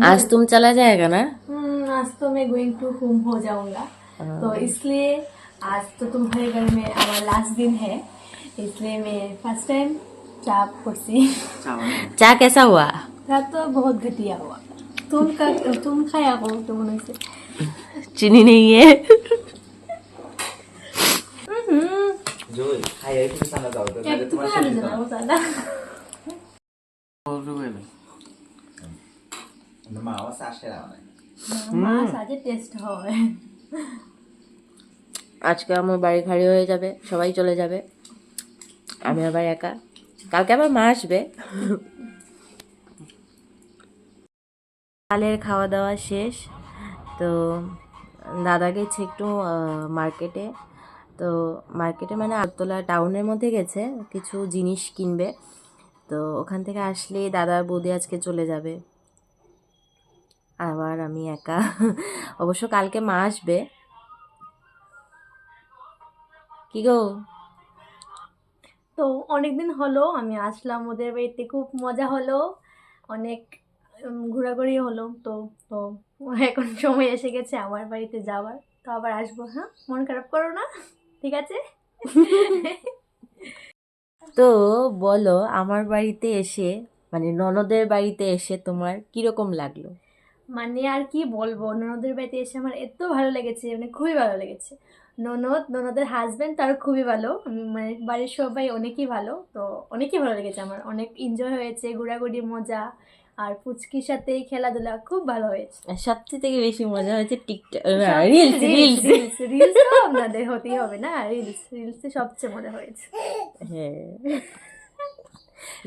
आज तुम चला जाएगा ना? आज तो मैं गोइंग टू होम हो जाऊंगा, तो इसलिए आज तो तुम्हारे घर में हमारा लास्ट दिन है, इसलिए मैं फर्स्ट टाइम चाप कुर्सी। चा कैसा हुआ? चाप तो बहुत घटिया हुआ। तुम खाया हो तुमने से? चीनी नहीं है। जो खाया है कुछ साला जाओ तो तुम खा लो ना वो साला। মা ও সাশে রাওনা মা সাজে টেস্ট হয়। আজকে আমার বাড়ি খালি হয়ে যাবে, সবাই চলে যাবে, আমি আবার একা। কালকে আবার মা আসবে। কালের খাওয়া দাওয়া শেষ, তো দাদা গেছে একটু মার্কেটে। তো মার্কেটে মানে আগরতলা টাউনের মধ্যে গেছে, কিছু জিনিস কিনবে। তো ওখান থেকে আসলে দাদা বৌদি আজকে চলে যাবে, আবার আমি একা। অবশ্য কালকে মা আসবে। কি গো? তো অনেকদিন হলো আমি আসলাম ওদের বাড়িতে, খুব মজা হলো, অনেক ঘোরাঘুরি হলো। তো তো এখন সময় এসে গেছে আমার বাড়িতে যাওয়ার, তো আবার আসবো। হ্যাঁ, মন খারাপ করো না, ঠিক আছে? তো বলো, আমার বাড়িতে এসে মানে ননদের বাড়িতে এসে তোমার কিরকম লাগলো? মানে আর কি বলবো, ননদের বাড়িতে এসে আমার এত ভালো লেগেছে, মানে খুবই ভালো লেগেছে। ননদের হাজবেন্ড তার খুবই ভালো, মানে বাড়ির সবাই অনেকই ভালো, তো অনেকই ভালো লেগেছে আমার, অনেক এনজয় হয়েছে, ঘোরাঘুরি মজা, আর পুচকির সাথে খেলাধুলা খুব ভালো হয়েছে। সবচেয়ে থেকে বেশি মজা হয়েছে টিকটক, রিলস তো আপনাদের হতেই হবে না, রিলসে সবচেয়ে মজা হয়েছে। হ্যাঁ,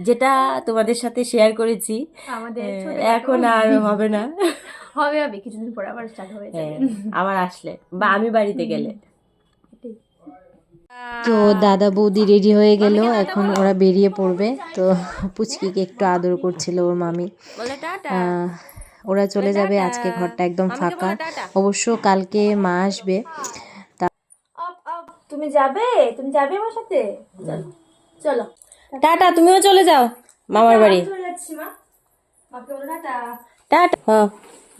যেটা তোমাদের সাথে শেয়ার করেছি আমাদের এখন আর হবে না। হবে কিছুদিন পর আবার স্টার্ট হয়ে যাবে, আবার আসলে বা আমি বাড়িতে গেলে। তো দাদা বৌদি রেডি হয়ে গেল, এখন ওরা বেরিয়ে পড়বে। তো পুচকিকে একটু আদর করছিল ওর মামি। ওরা চলে যাবে, আজকে ঘরটা একদম ফাঁকা। অবশ্য কালকে মা আসবে। তুমি যাবে আমার সাথে? চলো টাটা, তুমিও চলে যাও মামার বাড়ি। চলে যাচ্ছি মা, মাকে বলো টাটা। টাটা, হ্যাঁ,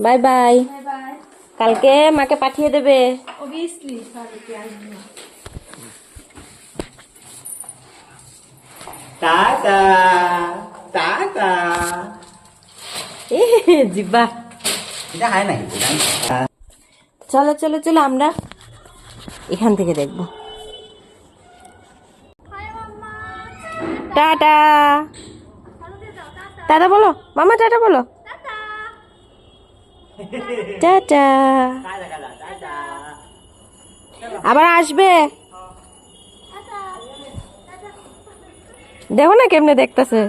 বাই বাই। Bye bye. কালকে মাকে পাঠিয়ে দেবে। অবভিয়াসলি কালকে আসবো। টাটা টাটা জিব্বা, এটা হয় নাই। চলো চলো চলো, আমরা এখান থেকে দেখবো। টাটা, টাটা বলো মামা, টাটা বলো। টাটা, আবার আসবে। দেখো না কেমনে দেখতেছে।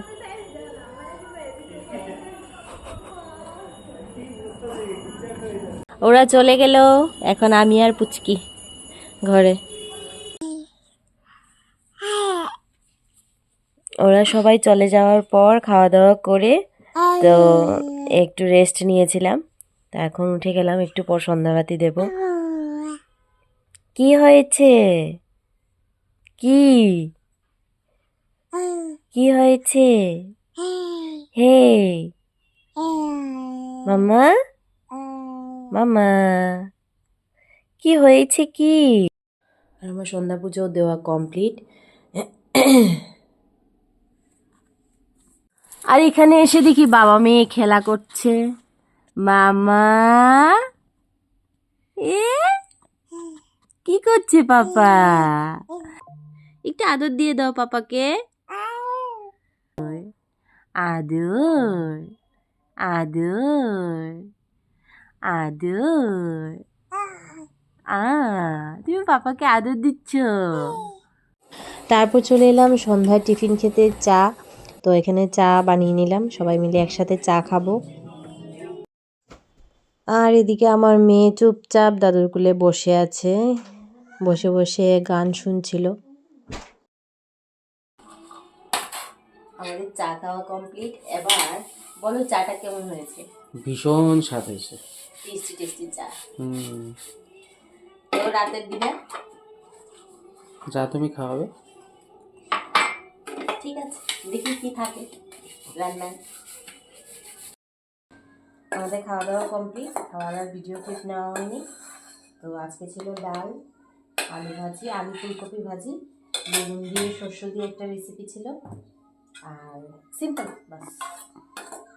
ওরা চলে গেল, এখন আমি আর পুচকি ঘরে। ওরা সবাই চলে যাওয়ার পর খাওয়া দাওয়া করে তো একটু রেস্ট নিয়েছিলাম, তা এখন উঠে গেলাম, একটু পর সন্ধ্যাবাতি দেব। কি হয়েছে? কি কি হয়েছে? হে মামা, মামা কি হয়েছে কি? আর আমার সন্ধ্যা পুজো দেওয়া কমপ্লিট। আর এখানে এসে দেখি বাবা মেয়ে খেলা করছে। মামা এ কি করছে পাপা? একটু আদর দিয়ে দাও পাপাকে। আদর আদর আদর। তুমি পাপাকে আদর দিচ্ছ। তারপর চলে এলাম সন্ধ্যায় টিফিন খেতে, চা। তো এখানে চা বানিয়ে নিলাম, সবাই মিলে একসাথে চা খাবো। আর এদিকে আমার মেয়ে চুপচাপ দাদুর কোলে বসে আছে, বসে বসে গান শুনছিল। আমাদের চা খাওয়া কমপ্লিট। এবার বলো চাটা কেমন হয়েছে? ভীষণ স্বাদ হয়েছে, টেস্টি টেস্টি চা। তো রাতের ডিনার যা তুমি খাওয়াবে। ঠিক আছে, দেখি কি থাকে। রান্নায়। আমাদের খাওয়া দাওয়া কমপ্লিট, খাওয়া দাওয়ার ভিডিও ক্লিপ নেওয়া হয়নি। তো আজকে ছিল ডাল, আলু ভাজি, আলু ফুলকপি ভাজি, বেগুন দিয়ে শস্য দিয়ে একটা রেসিপি ছিল, আর সিম্পল বাস।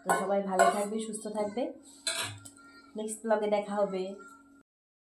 তো সবাই ভালো থাকবে, সুস্থ থাকবে, নেক্সট ব্লগে দেখা হবে।